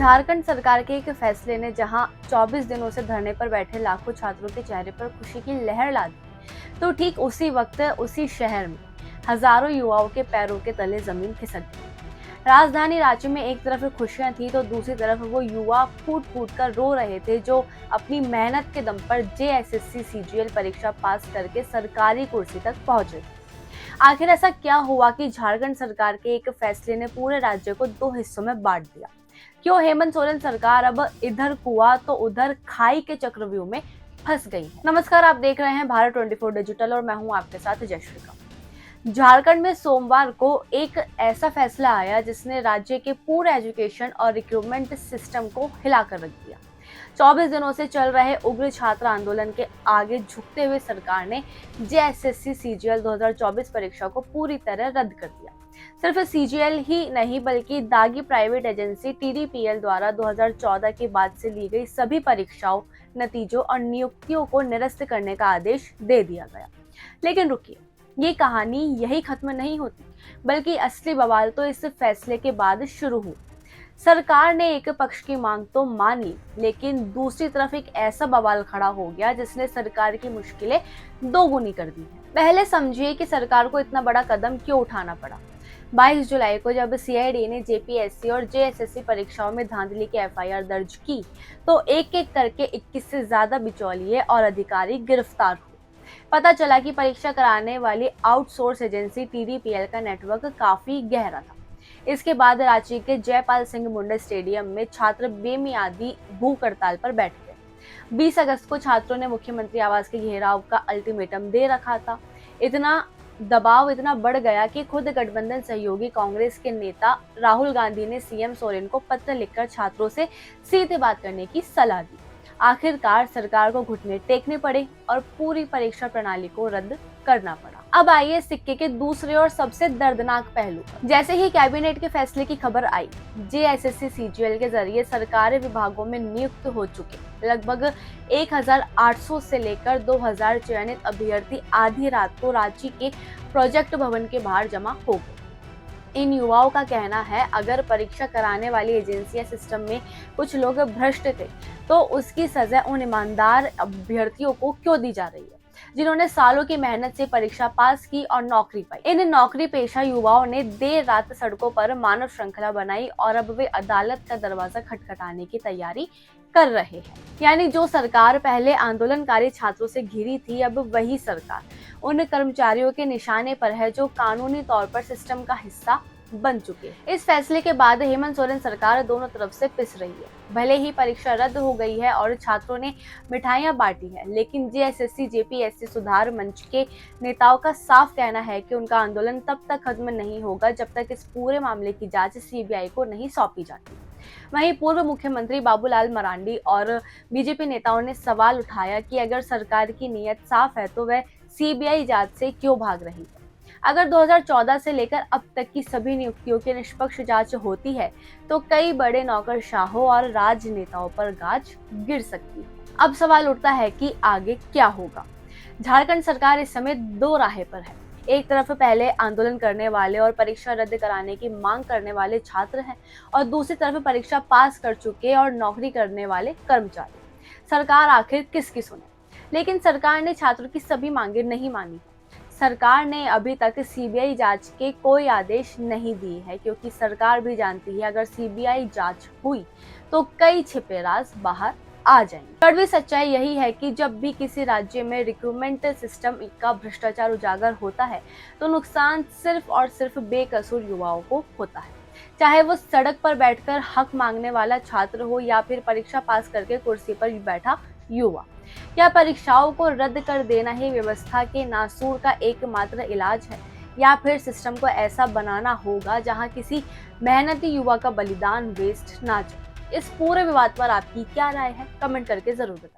झारखंड सरकार के एक फैसले ने जहां 24 दिनों से धरने पर बैठे लाखों छात्रों के चेहरे पर खुशी की लहर ला दी, तो ठीक उसी वक्त उसी शहर में हजारों युवाओं के पैरों के तले जमीन खिसक गई। राजधानी रांची में एक तरफ खुशियां थी तो दूसरी तरफ वो युवा फूट फूट कर रो रहे थे जो अपनी मेहनत के दम पर जेएसएससी सीजीएल परीक्षा पास करके सरकारी कुर्सी तक पहुंचे थे। आखिर ऐसा क्या हुआ कि झारखंड सरकार के एक फैसले ने पूरे राज्य को दो हिस्सों में बांट दिया? क्यों हेमंत सोरेन सरकार अब इधर कुआं तो उधर खाई के चक्रव्यूह में फंस गई है? नमस्कार, आप देख रहे हैं भारत 24 डिजिटल और मैं हूं आपके साथ जयश्री। झारखंड में सोमवार को एक ऐसा फैसला आया जिसने राज्य के पूरे एजुकेशन और रिक्रूटमेंट सिस्टम को हिलाकर रख दिया। 24 दिनों से चल रहे उग्र छात्र आंदोलन के आगे झुकते हुए सरकार ने जेएसएससी सीजीएल 2024 परीक्षा को पूरी तरह रद्द कर दिया। सिर्फ सीजीएल ही नहीं बल्कि दागी प्राइवेट एजेंसी टीडीपीएल द्वारा 2014 के बाद से ली गई सभी परीक्षाओं, नतीजों और नियुक्तियों को निरस्त करने का आदेश दे दिया गया। लेकिन रुकिए, ये कहानी यही खत्म नहीं होती, बल्कि असली बवाल तो इस फैसले के बाद शुरू हुआ। सरकार ने एक पक्ष की मांग तो मान ली, लेकिन दूसरी तरफ एक ऐसा बवाल खड़ा हो गया जिसने सरकार की मुश्किलें दोगुनी कर दी है। पहले समझिए कि सरकार को इतना बड़ा कदम क्यों उठाना पड़ा। 22 जुलाई को जब सीआईडी ने जेपीएससी और जेएसएससी परीक्षाओं में धांधली की एफआईआर दर्ज की, तो एक एक करके 21 से ज्यादा बिचौलिए और अधिकारी गिरफ्तार हुए। पता चला कि परीक्षा कराने वाली आउटसोर्स एजेंसी टीडीपीएल का नेटवर्क काफी गहरा था। इसके बाद रांची के जयपाल सिंह मुंडा स्टेडियम में छात्र बेमियादी भूख हड़ताल पर बैठ गए। 20 अगस्त को छात्रों ने मुख्यमंत्री आवास के घेराव का अल्टीमेटम दे रखा था। दबाव इतना बढ़ गया कि खुद गठबंधन सहयोगी कांग्रेस के नेता राहुल गांधी ने सीएम सोरेन को पत्र लिखकर छात्रों से सीधे बात करने की सलाह दी। आखिरकार सरकार को घुटने टेकने पड़े और पूरी परीक्षा प्रणाली को रद्द करना पड़ा। अब आइए सिक्के के दूसरे और सबसे दर्दनाक पहलू पर। जैसे ही कैबिनेट के फैसले की खबर आई, जेएसएससी सीजीएल के जरिए सरकारी विभागों में नियुक्त हो चुके लगभग 1800 से लेकर 2000 चयनित अभ्यर्थी आधी रात को रांची के प्रोजेक्ट भवन के बाहर जमा हो गए। इन युवाओं का कहना है, अगर परीक्षा कराने वाली एजेंसियां सिस्टम में कुछ लोग भ्रष्ट थे, तो उसकी सजा उन ईमानदार अभ्यर्थियों को क्यों दी जा रही है, जिन्होंने सालों की मेहनत से परीक्षा पास की और नौकरी पाई। इन नौकरी पेशा युवाओं ने देर रात सड़कों पर मानव श्रृंखला बनाई और अब वे अदालत का दरवाजा खटखटाने की तैयारी कर रहे हैं। यानी जो सरकार पहले आंदोलनकारी छात्रों से घिरी थी, अब वही सरकार उन कर्मचारियों के निशाने पर है जो कानूनी तौर पर सिस्टम का हिस्सा बन चुके हैं। इस फैसले के बाद हेमंत सोरेन सरकार दोनों तरफ से पिस रही है। भले ही परीक्षा रद्द हो गई है और छात्रों ने मिठाइयां बांटी है, लेकिन जेएसएससी जेपीएससी सुधार मंच के नेताओं का साफ कहना है कि उनका आंदोलन तब तक खत्म नहीं होगा जब तक इस पूरे मामले की जांच सीबीआई को नहीं सौंपी जाती। वहीं पूर्व मुख्यमंत्री बाबूलाल मरांडी और बीजेपी नेताओं ने सवाल उठाया कि अगर सरकार की नीयत साफ है तो वह सीबीआई जांच से क्यों भाग रही है। अगर 2014 से लेकर अब तक की सभी नियुक्तियों की निष्पक्ष जांच होती है, तो कई बड़े नौकरशाहों और राजनेताओं पर गाज गिर सकती है। अब सवाल उठता है कि आगे क्या होगा। झारखंड सरकार इस समय दो राहें पर है। एक तरफ पहले आंदोलन करने वाले और परीक्षा रद्द कराने की मांग करने वाले छात्र हैं, और दूसरी तरफ परीक्षा पास कर चुके और नौकरी करने वाले कर्मचारी। सरकार आखिर किसकी सुने? लेकिन सरकार ने छात्रों की सभी मांगे नहीं मानी। सरकार ने अभी तक सीबीआई जांच के कोई आदेश नहीं दिए हैं, क्योंकि सरकार भी जानती है अगर सीबीआई जांच हुई तो कई छिपे राज बाहर आ जाएंगे। कड़वी सच्चाई यही है कि जब भी किसी राज्य में रिक्रूटमेंट सिस्टम का भ्रष्टाचार उजागर होता है, तो नुकसान सिर्फ और सिर्फ बेकसूर युवाओं को होता है। चाहे वो सड़क पर बैठकर हक मांगने वाला छात्र हो या फिर परीक्षा पास करके कुर्सी पर बैठा युवा। क्या परीक्षाओं को रद्द कर देना ही व्यवस्था के नासूर का एकमात्र इलाज है, या फिर सिस्टम को ऐसा बनाना होगा जहां किसी मेहनती युवा का बलिदान वेस्ट ना जाए? इस पूरे विवाद पर आपकी क्या राय है? कमेंट करके जरूर बताएं।